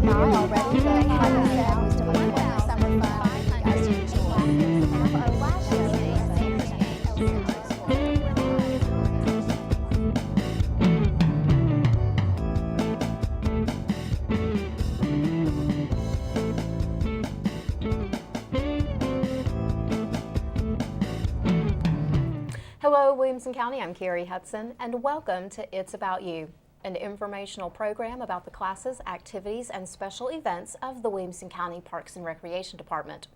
Hi already. Like I said, I was doing a summer fun for you guys to enjoy. And for our last show, Hello, Williamson County. I'm Kerri Hudson, and welcome to It's About You, an informational program about the classes, activities, and special events of the Williamson County Parks and Recreation Department.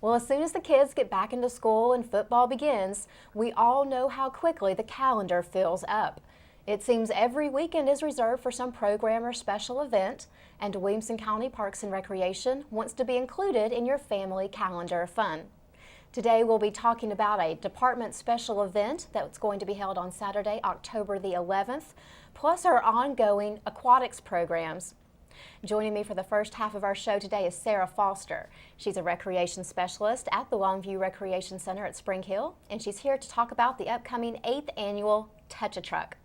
Well, as soon as the kids get back into school and football begins, we all know how quickly the calendar fills up. It seems every weekend is reserved for some program or special event, and Williamson County Parks and Recreation wants to be included in your family calendar of fun. Today we'll be talking about a department special event that's going to be held on Saturday, October the 11th, plus our ongoing aquatics programs. Joining me for the first half of our show today is Sarah Foster. She's a recreation specialist at the Longview Recreation Center at Spring Hill, and she's here to talk about the upcoming 8th annual Touch a Truck.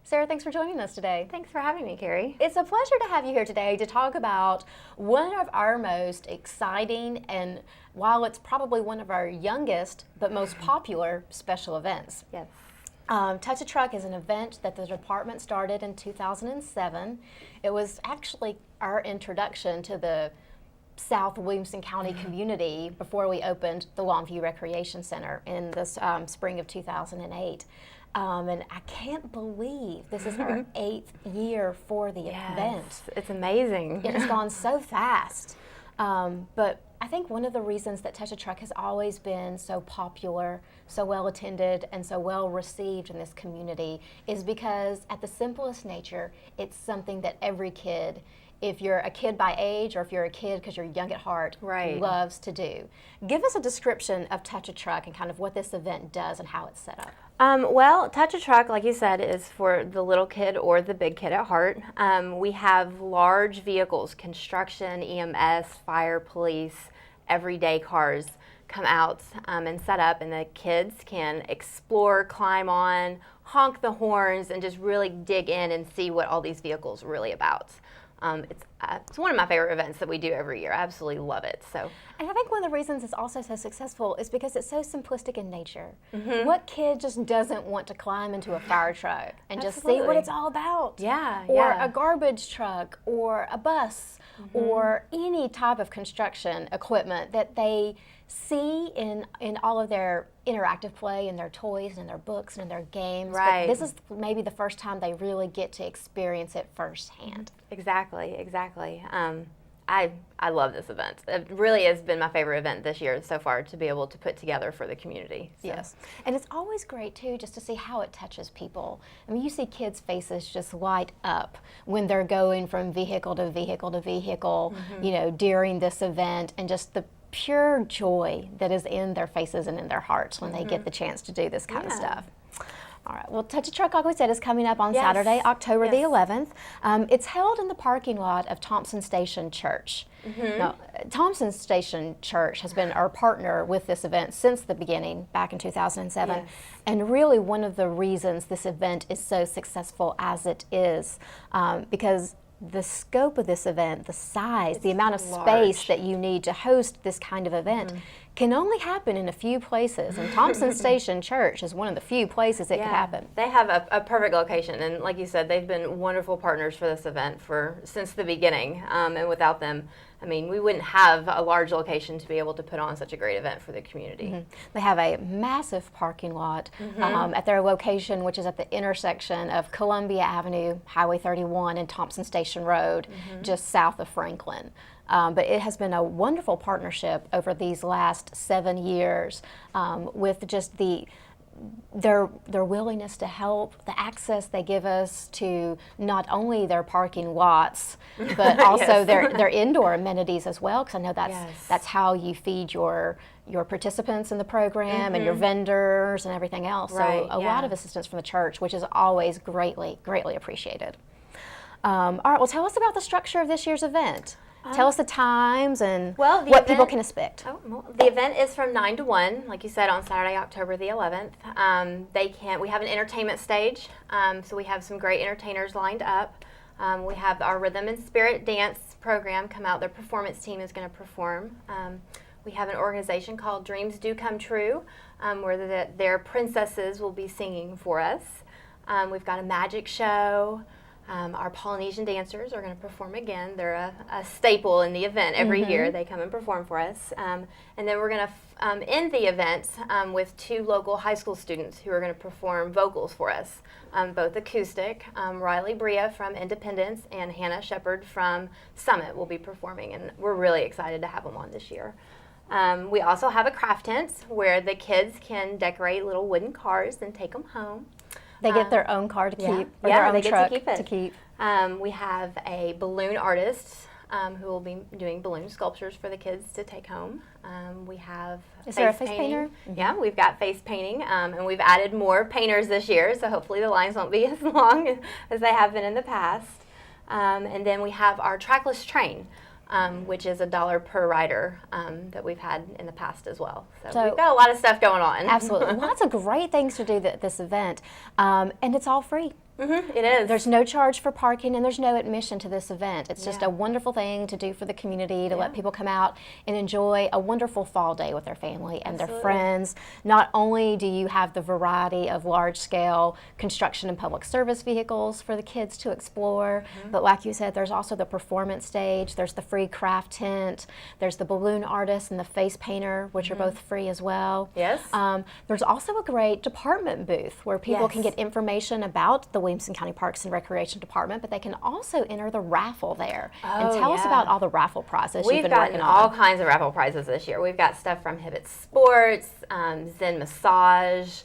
Sarah, thanks for joining us today. Thanks for having me, Kerri. It's a pleasure to have you here today to talk about one of our most exciting and, while it's probably one of our youngest but most popular special events. Yes. Touch a Truck is an event that the department started in 2007. It was actually our introduction to the South Williamson County community before we opened the Longview Recreation Center in the spring of 2008. And I can't believe this is our 8th year for the event. It's amazing. It's gone so fast. But I think one of the reasons that Touch a Truck has always been so popular, so well attended, and so well received in this community is because at the simplest nature, it's something that every kid, if you're a kid by age or if you're a kid because you're young at heart, loves to do. Give us a description of Touch a Truck and kind of what this event does and how it's set up. Well, Touch a Truck, like you said, is for the little kid or the big kid at heart. We have large vehicles, construction, EMS, fire, police, everyday cars come out and set up, and the kids can explore, climb on, honk the horns, and just really dig in and see what all these vehicles are really about. It's one of my favorite events that we do every year. I absolutely love it. And I think one of the reasons it's also so successful is because it's so simplistic in nature. What kid just doesn't want to climb into a fire truck and just see what it's all about? Or a garbage truck or a bus or any type of construction equipment that they see in all of their interactive play and their toys and their books and their games. Right. But this is maybe the first time they really get to experience it firsthand. Exactly. I love this event. It really has been my favorite event this year so far to be able to put together for the community. So. Yes, and it's always great too just to see how it touches people. I mean, you see kids' faces just light up when they're going from vehicle to vehicle to vehicle, you know, during this event, and just the pure joy that is in their faces and in their hearts when they get the chance to do this kind of stuff. All right, well, Touch a Truck, like we said, is coming up on Saturday, October the 11th. It's held in the parking lot of Thompson Station Church. Now, Thompson Station Church has been our partner with this event since the beginning, back in 2007. And really one of the reasons this event is so successful as it is, because the scope of this event, the size, the amount of space that you need to host this kind of event can only happen in a few places, and Thompson Station Church is one of the few places it can happen. They have a perfect location, and like you said, they've been wonderful partners for this event since the beginning, and without them, I mean, we wouldn't have a large location to be able to put on such a great event for the community. They have a massive parking lot at their location, which is at the intersection of Columbia Avenue, Highway 31, and Thompson Station Road, just south of Franklin. But it has been a wonderful partnership over these last 7 years with just their willingness to help, the access they give us to not only their parking lots, but also their indoor amenities as well, because I know that's how you feed your participants in the program and your vendors and everything else. So a lot of assistance from the church, which is always greatly appreciated. All right, well, tell us about the structure of this year's event. Tell us the times and what people can expect. The event is from 9 to 1, like you said, on Saturday, October the 11th. We have an entertainment stage, so we have some great entertainers lined up. We have our Rhythm and Spirit dance program come out. Their performance team is going to perform. We have an organization called Dreams Do Come True, where their princesses will be singing for us. We've got a magic show. Our Polynesian dancers are going to perform again. They're a staple in the event every year. They come and perform for us. And then we're going to end the event with 2 local high school students who are going to perform vocals for us, both acoustic. Riley Bria from Independence and Hannah Shepard from Summit will be performing, and we're really excited to have them on this year. We also have a craft tent where the kids can decorate little wooden cars and take them home. They get their own car to keep, or yeah, their own they get truck to keep it. We have a balloon artist who will be doing balloon sculptures for the kids to take home. We have Is there a face painter? Yeah, we've got face painting, and we've added more painters this year, so hopefully the lines won't be as long as they have been in the past. And then we have our trackless train, which is $1 per rider that we've had in the past as well. So we've got a lot of stuff going on. Absolutely. Lots of great things to do at this event, and it's all free. It is. There's no charge for parking, and there's no admission to this event. It's just a wonderful thing to do for the community, to let people come out and enjoy a wonderful fall day with their family and their friends. Not only do you have the variety of large-scale construction and public service vehicles for the kids to explore, but like you said, there's also the performance stage, there's the free craft tent, there's the balloon artist and the face painter, which are both free as well. Yes. There's also a great department booth where people can get information about the Williamson County Parks and Recreation Department, but they can also enter the raffle there. And tell us about all the raffle prizes you've been working on. We've gotten all kinds of raffle prizes this year. We've got stuff from Hibbett Sports, Zen Massage.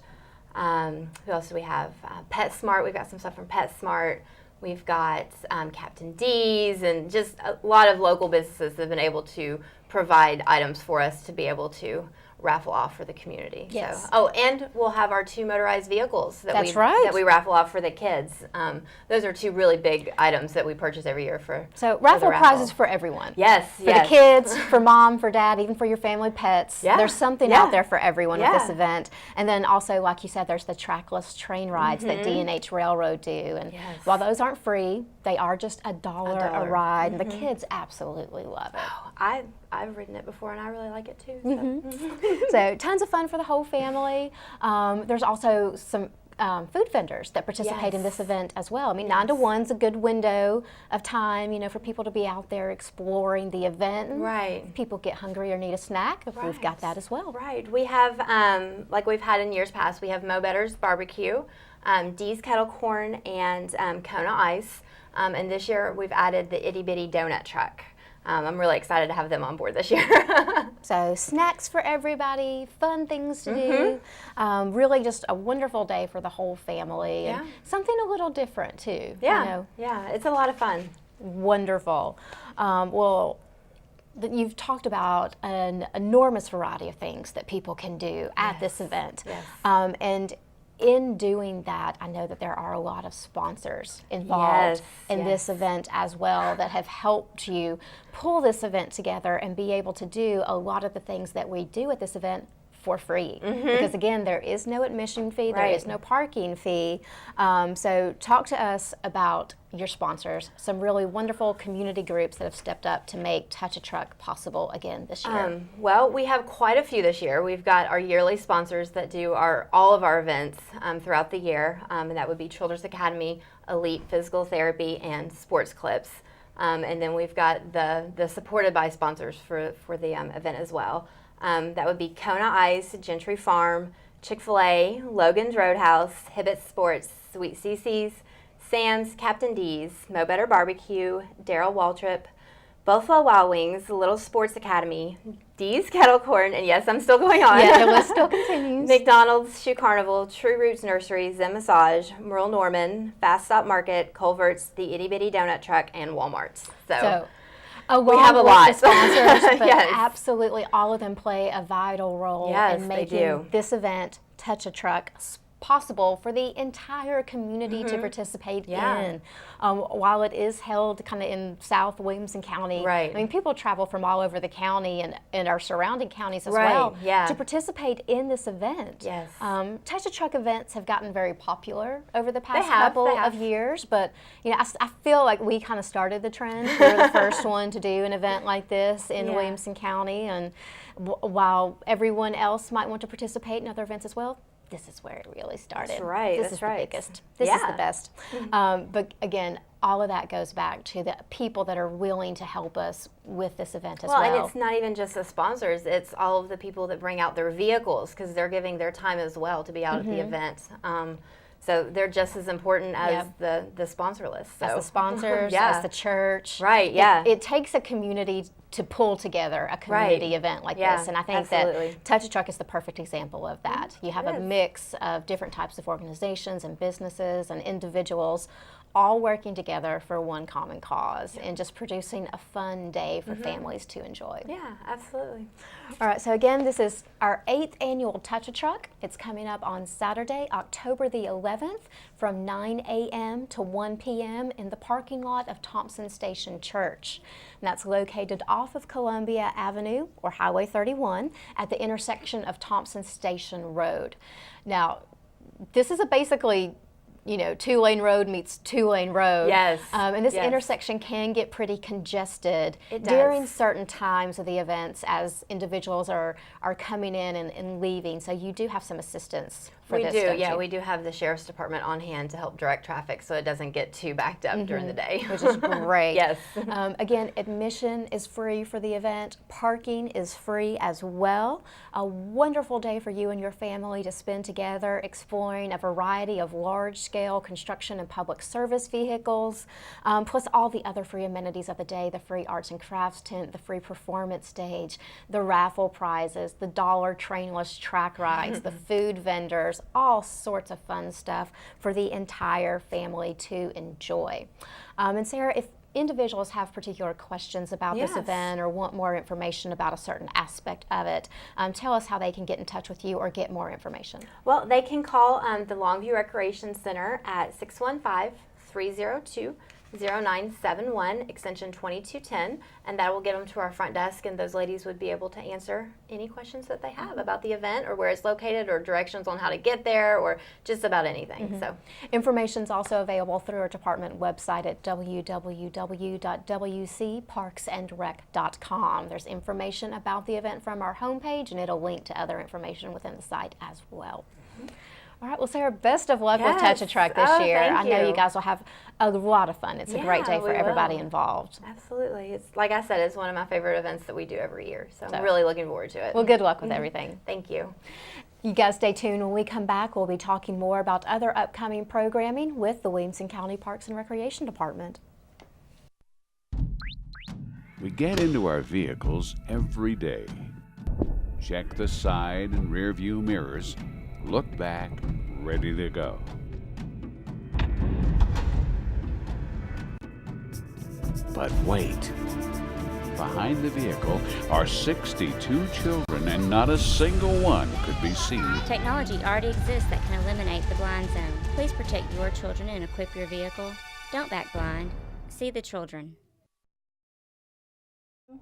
Who else do we have? PetSmart. We've got some stuff from PetSmart. We've got Captain D's, and just a lot of local businesses that have been able to provide items for us to be able to raffle off for the community. Yes. So, oh, and we'll have our 2 motorized vehicles that we raffle off for the kids. Those are 2 really big items that we purchase every year for. So raffle prizes for everyone. Yes, for the kids, for mom, for dad, even for your family pets. Yeah. There's something out there for everyone with this event. And then also, like you said, there's the trackless train rides that D&H Railroad do. And while those aren't free, they are just $1 a ride. And the kids absolutely love it. Oh, I've ridden it before, and I really like it too. So. So tons of fun for the whole family. There's also some food vendors that participate in this event as well. I mean, 9 to 1's a good window of time, you know, for people to be out there exploring the event. Right. People get hungry or need a snack. We've got that as well. Right. We have, like we've had in years past, we have Mo Better's Barbecue, Dee's Kettle Corn, and Kona Ice. And this year we've added the Itty Bitty Donut Truck. I'm really excited to have them on board this year. So snacks for everybody, fun things to do. Really just a wonderful day for the whole family. And something a little different too. Yeah, You know. yeah, it's a lot of fun. Wonderful. Well, you've talked about an enormous variety of things that people can do at this event. Yes. And in doing that, I know that there are a lot of sponsors involved in this event as well that have helped you pull this event together and be able to do a lot of the things that we do at this event for free. Because again, there is no admission fee, there is no parking fee. So talk to us about your sponsors, some really wonderful community groups that have stepped up to make Touch a Truck possible again this year. Well, we have quite a few this year. We've got our yearly sponsors that do all of our events throughout the year, and that would be Children's Academy, Elite Physical Therapy, and Sports Clips. And then we've got the supported by sponsors for the event as well. That would be Kona Ice, Gentry Farm, Chick-fil-A, Logan's Roadhouse, Hibbett Sports, Sweet CC's, Sam's, Captain D's, Mo Better Barbecue, Daryl Waltrip, Buffalo Wild Wings, Little Sports Academy, Dee's Kettle Corn, and yes, I'm still going on. Yeah, the list still continues. McDonald's, Shoe Carnival, True Roots Nursery, Zen Massage, Merle Norman, Fast Stop Market, Culver's, the Itty Bitty Donut Truck, and Walmart. So we have a lot of sponsors, but Yes. absolutely all of them play a vital role in making this event, Touch a Truck, possible for the entire community to participate in. While it is held kind of in South Williamson County, I mean, people travel from all over the county and our surrounding counties as well to participate in this event. Touch a Truck events have gotten very popular over the past couple of years, but you know, I feel like we kind of started the trend. We were the first one to do an event like this in Williamson County, and while everyone else might want to participate in other events as well, this is where it really started. That's right. This is the biggest. This is the best. But again, all of that goes back to the people that are willing to help us with this event as well. Well, and it's not even just the sponsors, it's all of the people that bring out their vehicles, because they're giving their time as well to be out at the event. So they're just as important as the sponsor list. So. As the sponsors, as the church. It takes a community to pull together a community event like this, and I think that Touch a Truck is the perfect example of that. You have a mix of different types of organizations and businesses and individuals all working together for one common cause and just producing a fun day for families to enjoy. Yeah, absolutely. All right, so again, this is our 8th annual Touch a Truck. It's coming up on Saturday, October the 11th from 9 a.m. to 1 p.m. in the parking lot of Thompson Station Church. And that's located off of Columbia Avenue or Highway 31 at the intersection of Thompson Station Road. Now, this is basically, you know, 2-lane road meets 2-lane road. And this intersection can get pretty congested during certain times of the events as individuals are coming in and leaving. So you do have some assistance for this, don't you? We do have the Sheriff's Department on hand to help direct traffic so it doesn't get too backed up during the day. Which is great. Again, admission is free for the event. Parking is free as well. A wonderful day for you and your family to spend together exploring a variety of large-scale construction and public service vehicles, plus all the other free amenities of the day, the free arts and crafts tent, the free performance stage, the raffle prizes, the dollar trainless track rides, the food vendors, all sorts of fun stuff for the entire family to enjoy. And Sarah, if individuals have particular questions about this event or want more information about a certain aspect of it, tell us how they can get in touch with you or get more information. Well, they can call the Longview Recreation Center at 615-302-0971, extension 2210, and that will get them to our front desk, and those ladies would be able to answer any questions that they have about the event or where it's located or directions on how to get there or just about anything. So information is also available through our department website at www.wcparksandrec.com. There's information about the event from our homepage, and it'll link to other information within the site as well. All right, well, Sarah, best of luck with Touch a Truck this year. I know you guys will have a lot of fun. It's a great day for everybody involved. Absolutely. It's, like I said, it's one of my favorite events that we do every year, so I'm really looking forward to it. Well, good luck with everything. Thank you. You guys stay tuned. When we come back, we'll be talking more about other upcoming programming with the Williamson County Parks and Recreation Department. We get into our vehicles every day. Check the side and rear view mirrors. Look back, ready to go. But wait. Behind the vehicle are 62 children, and not a single one could be seen. Technology already exists that can eliminate the blind zone. Please protect your children and equip your vehicle. Don't back blind. See the children.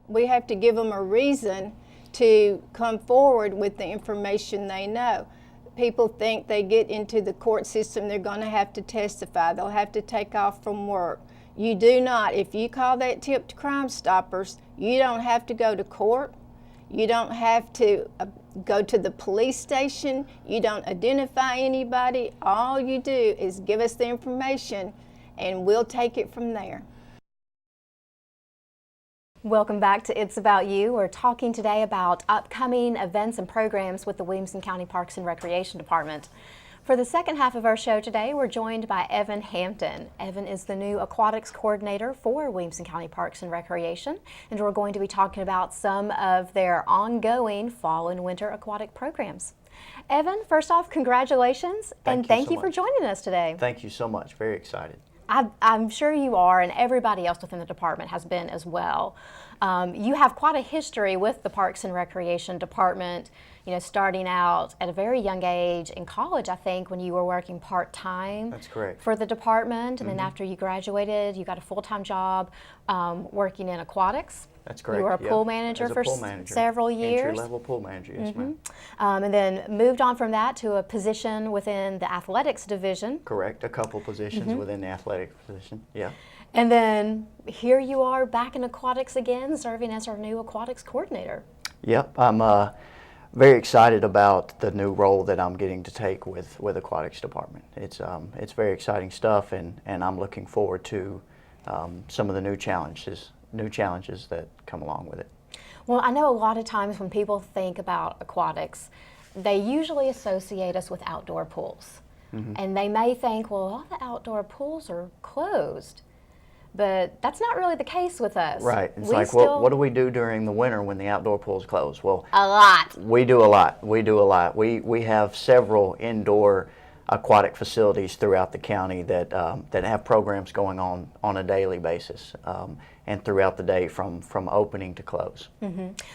We have to give them a reason to come forward with the information they know. People think they get into the court system, they're going to have to testify, they'll have to take off from work. You do not. If you call that tip to Crime Stoppers, you don't have to go to court, you don't have to go to the police station, you don't identify anybody. All you do is give us the information and we'll take it from there. Welcome back to It's About You. We're talking today about upcoming events and programs with the Williamson County Parks and Recreation Department. For the second half of our show today, we're joined by Evan Hampton. Evan is the new Aquatics Coordinator for Williamson County Parks and Recreation, and we're going to be talking about some of their ongoing fall and winter aquatic programs. Evan, first off, congratulations, and thank you for joining us today. Thank you so much. Very excited. I'm sure you are, and everybody else within the department has been as well. You have quite a history with the Parks and Recreation Department. starting out at a very young age in college, I think, when you were working part-time. That's correct. For the department, and then after you graduated, you got a full-time job working in aquatics. That's correct. You were a yeah. pool manager As a for pool manager. several years. Entry-level pool manager, yes, ma'am. And then moved on from that to a position within the athletics division. Correct. A couple positions within the athletic position. Yeah. And then here you are back in aquatics again, serving as our new aquatics coordinator. Yep. I'm very excited about the new role that I'm getting to take with aquatics department. It's very exciting stuff, and I'm looking forward to some of the new challenges that come along with it. Well, I know a lot of times when people think about aquatics, they usually associate us with outdoor pools. And they may think, well, all the outdoor pools are closed. But that's not really the case with us. Right. It's like, what do we do during the winter when the outdoor pools close? Well, a lot. We do a lot. We have several indoor aquatic facilities throughout the county that have programs going on a daily basis and throughout the day from opening to close.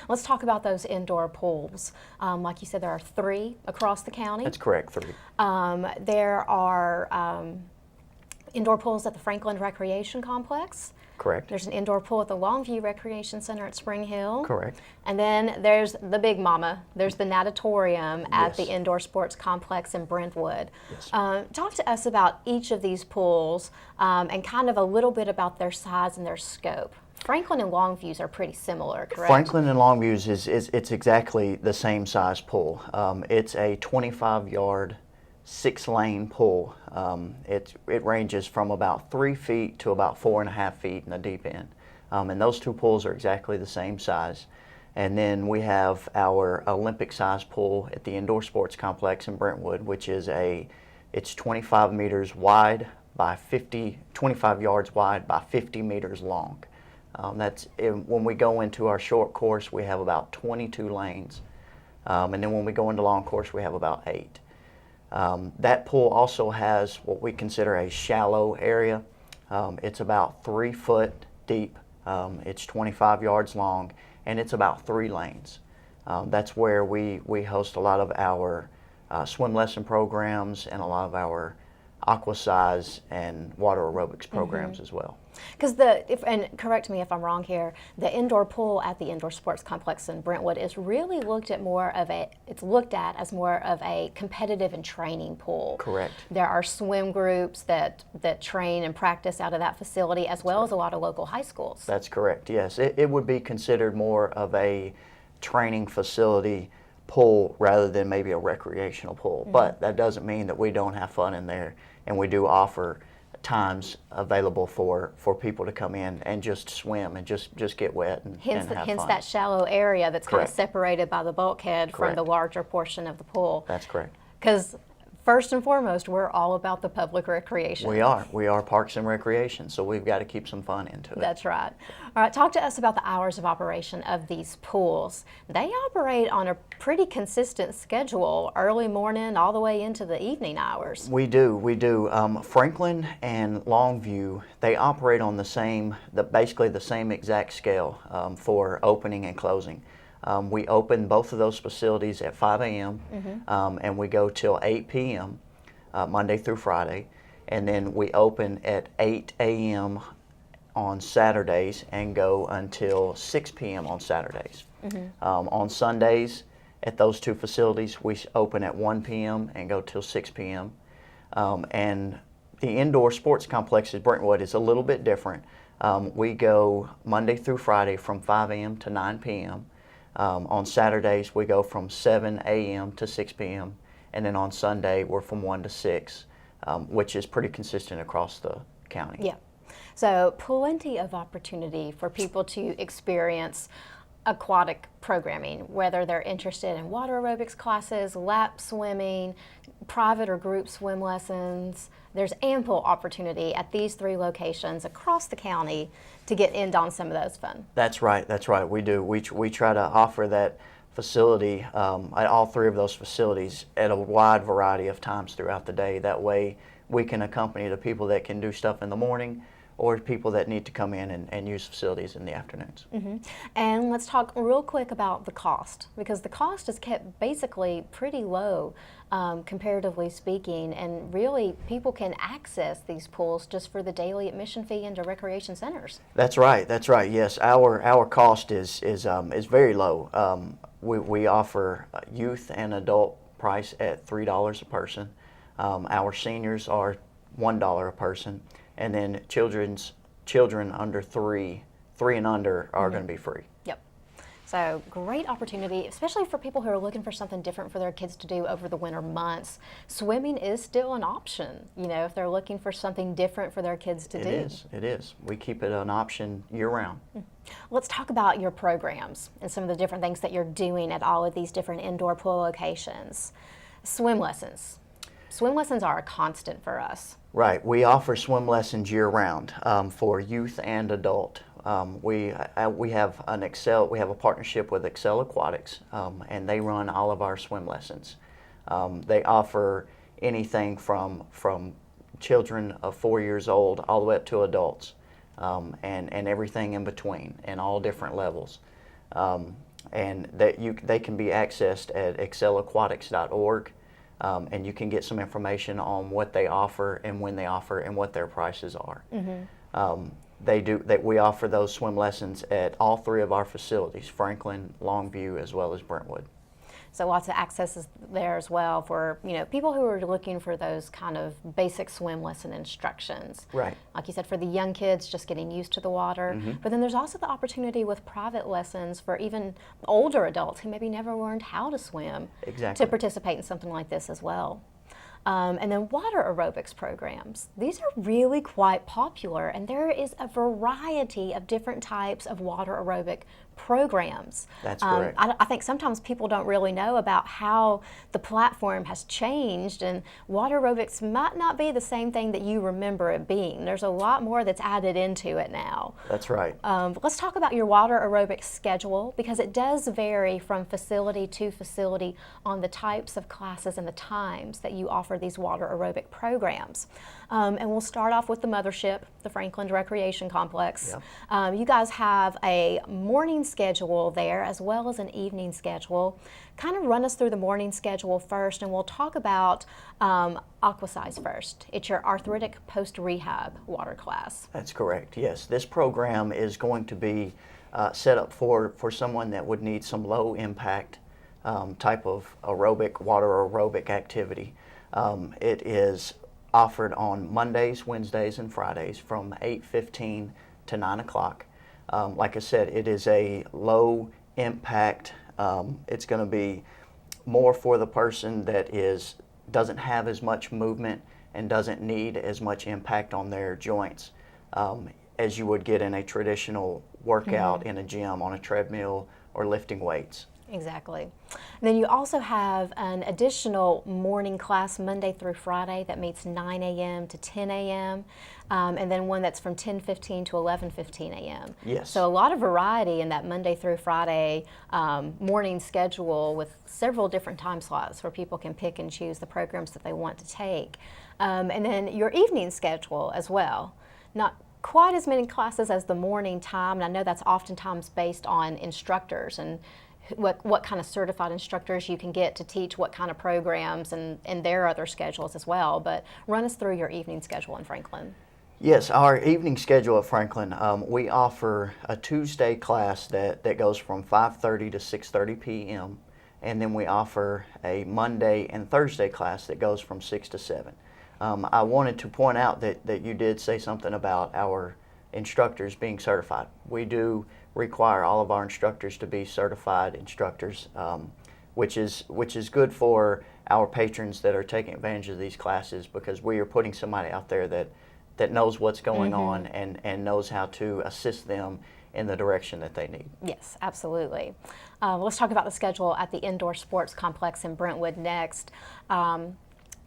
Let's talk about those indoor pools. Like you said, there are 3 across the county. That's correct, 3. There are indoor pools at the Franklin Recreation Complex. Correct. There's an indoor pool at the Longview Recreation Center at Spring Hill. Correct. And then there's the big mama. There's the natatorium at Yes. the Indoor Sports Complex in Brentwood. Yes. Talk to us about each of these pools and kind of a little bit about their size and their scope. Franklin and Longview's are pretty similar, correct? Franklin and Longview's it's exactly the same size pool. It's a 25-yard, 6-lane pool. It ranges from about 3 feet to about 4.5 feet in the deep end. And those 2 pools are exactly the same size. And then we have our Olympic size pool at the Indoor Sports Complex in Brentwood, which is it's 25 meters wide by 25 yards wide by 50 meters long. When we go into our short course, we have about 22 lanes. And then when we go into long course, we have about 8. That pool also has what we consider a shallow area. It's about 3 foot deep. It's 25 yards long, and it's about 3 lanes. That's where we host a lot of our swim lesson programs and a lot of our aqua size and water aerobics programs as well. Because and correct me if I'm wrong here, the indoor pool at the Indoor Sports Complex in Brentwood is really looked at as more of a competitive and training pool. Correct. There are swim groups that train and practice out of that facility, as well as a lot of local high schools. That's correct, yes. It would be considered more of a training facility pool rather than maybe a recreational pool. But that doesn't mean that we don't have fun in there, and we do offer times available for people to come in and just swim and just get wet and have fun. That shallow area that's kind of Correct. separated by the bulkhead from the Correct. larger portion of the pool. That's correct. Because first and foremost, we're all about the public recreation. We are Parks and Recreation, so we've got to keep some fun into it. That's right. All right, talk to us about the hours of operation of these pools. They operate on a pretty consistent schedule, early morning all the way into the evening hours. We do. Franklin and Longview, they operate on basically the same exact scale for opening and closing. We open both of those facilities at 5 a.m. And we go till 8 p.m. Monday through Friday, and then we open at 8 a.m. on Saturdays and go until 6 p.m. on Saturdays. On Sundays at those 2 facilities, we open at 1 p.m. and go till 6 p.m. And the Indoor Sports Complex at Brentwood is a little bit different. We go Monday through Friday from 5 a.m. to 9 p.m. On Saturdays, we go from 7 a.m. to 6 p.m. And then on Sunday, we're from 1 to 6, which is pretty consistent across the county. Yeah. So plenty of opportunity for people to experience aquatic programming, whether they're interested in water aerobics classes, lap swimming, private or group swim lessons. There's ample opportunity at these 3 locations across the county to get in on some of those fun. That's right. We do. We try to offer that facility at all 3 of those facilities at a wide variety of times throughout the day. That way we can accompany the people that can do stuff in the morning or people that need to come in and use facilities in the afternoons. And let's talk real quick about the cost, because the cost is kept basically pretty low, comparatively speaking, and really people can access these pools just for the daily admission fee into recreation centers. That's right. That's right. Yes, our cost is very low. We offer youth and adult price at $3 a person. Our seniors are $1 a person, and then children under three and under are going to be free. Yep. So great opportunity, especially for people who are looking for something different for their kids to do over the winter months. Swimming is still an option, you know, if they're looking for something different for their kids to do. It is. We keep it an option year-round. Let's talk about your programs and some of the different things that you're doing at all of these different indoor pool locations. Swim lessons. Swim lessons are a constant for us. Right. We offer swim lessons year-round for youth and adult. We have a partnership with Excel Aquatics, and they run all of our swim lessons. They offer anything from children of 4 years old all the way up to adults, and everything in between, and all different levels. And they can be accessed at excelaquatics.org. And you can get some information on what they offer and when they offer and what their prices are. We offer those swim lessons at all 3 of our facilities, Franklin, Longview, as well as Brentwood. So lots of accesses there as well for, you know, people who are looking for those kind of basic swim lesson instructions. Right. Like you said, for the young kids, just getting used to the water. But then there's also the opportunity with private lessons for even older adults who maybe never learned how to swim Exactly. to participate in something like this as well. And then water aerobics programs. These are really quite popular, and there is a variety of different types of water aerobic programs. That's correct. I think sometimes people don't really know about how the platform has changed, and water aerobics might not be the same thing that you remember it being. There's a lot more that's added into it now. That's right. Let's talk about your water aerobics schedule, because it does vary from facility to facility on the types of classes and the times that you offer these water aerobic programs. And we'll start off with the mothership, the Franklin Recreation Complex. Yep. You guys have a morning schedule there as well as an evening schedule. Kind of run us through the morning schedule first, and we'll talk about Aquasize first. It's your arthritic post-rehab water class. That's correct, yes. This program is going to be set up for someone that would need some low impact type of water aerobic activity. It is offered on Mondays, Wednesdays, and Fridays from 8:15 to 9 o'clock. Like I said, it is a low impact. It's going to be more for the person that doesn't have as much movement and doesn't need as much impact on their joints as you would get in a traditional workout in a gym on a treadmill or lifting weights. Exactly. And then you also have an additional morning class Monday through Friday that meets 9 a.m. to 10 a.m. And then one that's from 10:15 to 11:15 a.m. Yes. So a lot of variety in that Monday through Friday morning schedule with several different time slots where people can pick and choose the programs that they want to take. And then your evening schedule as well. Not quite as many classes as the morning time, and I know that's oftentimes based on instructors and what kind of certified instructors you can get to teach what kind of programs and their other schedules as well. But run us through your evening schedule in Franklin. Yes, our evening schedule at Franklin, we offer a Tuesday class that goes from 5:30 to 6:30 p.m. and then we offer a Monday and Thursday class that goes from 6 to 7. I wanted to point out that you did say something about our instructors being certified. We do require all of our instructors to be certified instructors, which is good for our patrons that are taking advantage of these classes, because we are putting somebody out there that knows what's going on and knows how to assist them in the direction that they need. Yes, absolutely. Let's talk about the schedule at the indoor sports complex in Brentwood next.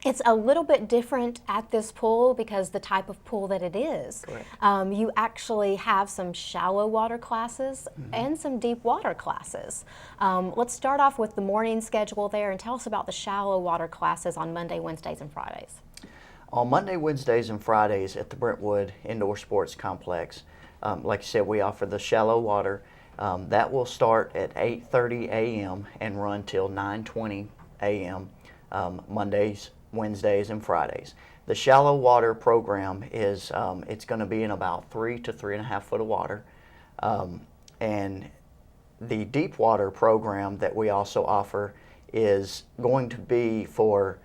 It's a little bit different at this pool because the type of pool that it is. Correct. You actually have some shallow water classes and some deep water classes. Let's start off with the morning schedule there and tell us about the shallow water classes on Monday, Wednesdays, and Fridays. On Monday, Wednesdays, and Fridays at the Brentwood Indoor Sports Complex, like I said, we offer the shallow water. That will start at 8:30 a.m. and run till 9:20 a.m. Mondays, Wednesdays, and Fridays. The shallow water program is it's going to be in about 3 to 3.5 foot of water, and the deep water program that we also offer is going to be for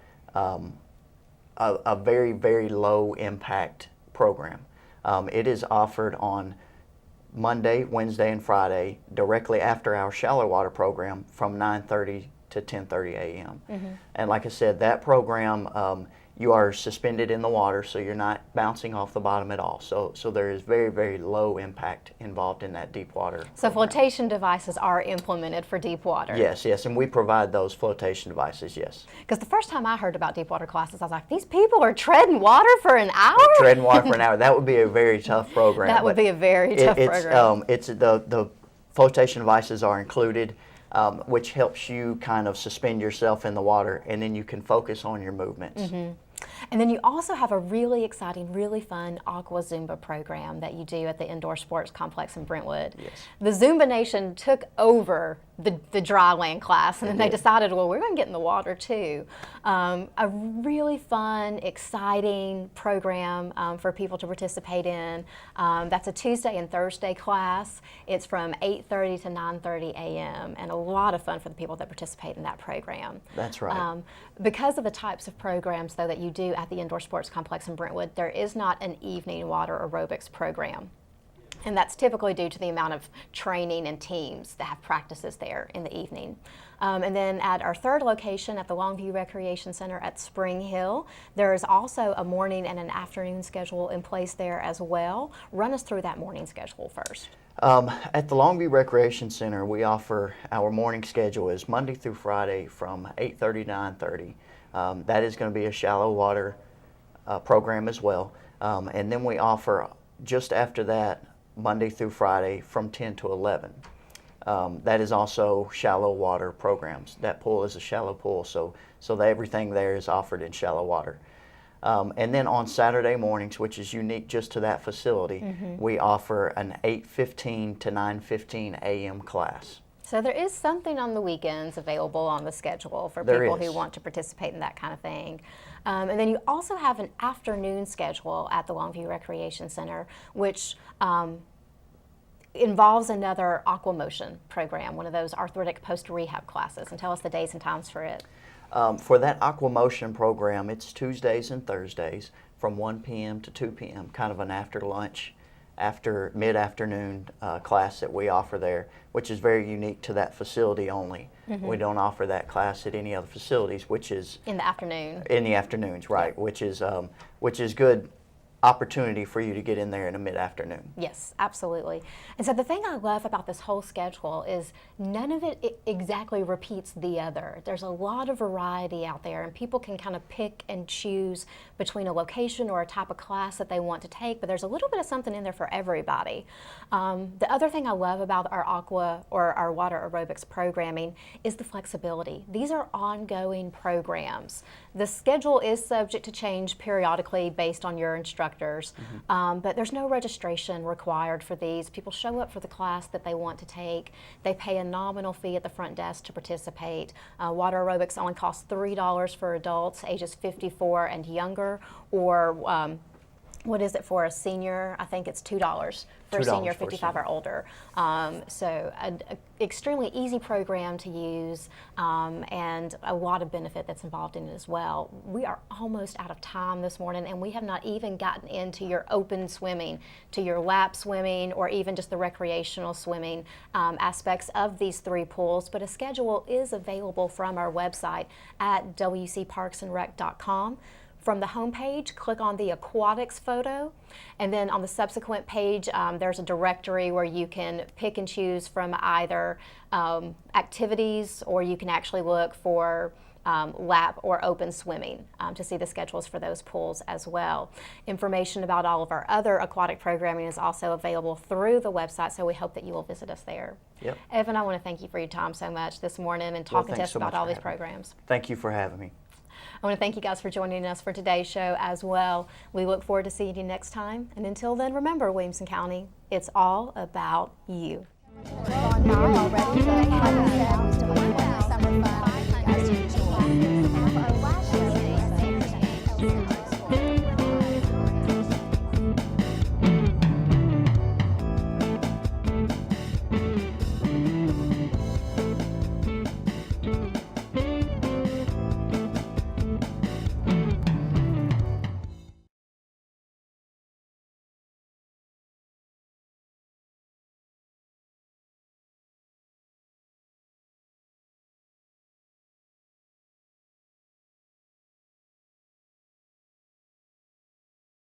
a very, very low impact program. It is offered on Monday, Wednesday, and Friday directly after our shallow water program from 9:30 to 10:30 a.m. And like I said, that program, you are suspended in the water, so you're not bouncing off the bottom at all. So there is very, very low impact involved in that deep water. So program. flotation devices are implemented for deep water. Yes, yes, and we provide those flotation devices, yes. Because the first time I heard about deep water classes, I was like, these people are treading water for an hour? Treading water for an hour, that would be a very tough program. That would be a very tough program. It's the flotation devices are included, which helps you kind of suspend yourself in the water, and then you can focus on your movements. And then you also have a really exciting, really fun Aqua Zumba program that you do at the Indoor Sports Complex in Brentwood. Yes. The Zumba Nation took over the dry land class, and then they decided, well, we're going to get in the water too. A really fun, exciting program for people to participate in. That's a Tuesday and Thursday class. It's from 8:30 to 9:30 a.m. and a lot of fun for the people that participate in that program. That's right. Because of the types of programs, though, that you do at the Indoor Sports Complex in Brentwood, there is not an evening water aerobics program. And that's typically due to the amount of training and teams that have practices there in the evening. And then at our third location at the Longview Recreation Center at Spring Hill, there is also a morning and an afternoon schedule in place there as well. Run us through that morning schedule first. At the Longview Recreation Center, we offer our morning schedule is Monday through Friday from 8:30 to 9:30. That is going to be a shallow water program as well. And then we offer just after that Monday through Friday from 10 to 11. That is also shallow water programs. That pool is a shallow pool, so everything there is offered in shallow water. And then on Saturday mornings, which is unique just to that facility, we offer an 8:15 to 9:15 a.m. class. So there is something on the weekends available on the schedule for There people is. who want to participate in that kind of thing. And then you also have an afternoon schedule at the Longview Recreation Center, which involves another Aquamotion program, one of those arthritic post-rehab classes. And tell us the days and times for it. For that Aquamotion program, it's Tuesdays and Thursdays from 1 p.m. to 2 p.m., kind of an after lunch, after mid-afternoon class that we offer there, which is very unique to that facility only. We don't offer that class at any other facilities, which is In the afternoon. in the afternoons, right? Which is good opportunity for you to get in there in a mid-afternoon. Yes, absolutely. And so the thing I love about this whole schedule is none of it exactly repeats the other. There's a lot of variety out there, and people can kind of pick and choose between a location or a type of class that they want to take, but there's a little bit of something in there for everybody. The other thing I love about our aqua or our water aerobics programming is the flexibility. These are ongoing programs. The schedule is subject to change periodically based on your instructors, but there's no registration required for these. People show up for the class that they want to take. They pay a nominal fee at the front desk to participate. Water aerobics only costs $3 for adults ages 54 and younger, or what is it for a senior? I think it's $2 for a senior 55 or older. So an extremely easy program to use, and a lot of benefit that's involved in it as well. We are almost out of time this morning, and we have not even gotten into your open swimming, to your lap swimming, or even just the recreational swimming aspects of these three pools. But a schedule is available from our website at wcparksandrec.com. From the homepage, click on the Aquatics photo, and then on the subsequent page, there's a directory where you can pick and choose from either activities, or you can actually look for lap or open swimming to see the schedules for those pools as well. Information about all of our other aquatic programming is also available through the website, so we hope that you will visit us there. Yep. Evan, I want to thank you for your time so much this morning and talking to thanks us so about much all for these having me. programs. Thank you for having me. I want to thank you guys for joining us for today's show as well. We look forward to seeing you next time. And until then, remember, Williamson County, it's all about you. Already, so they have summer fun.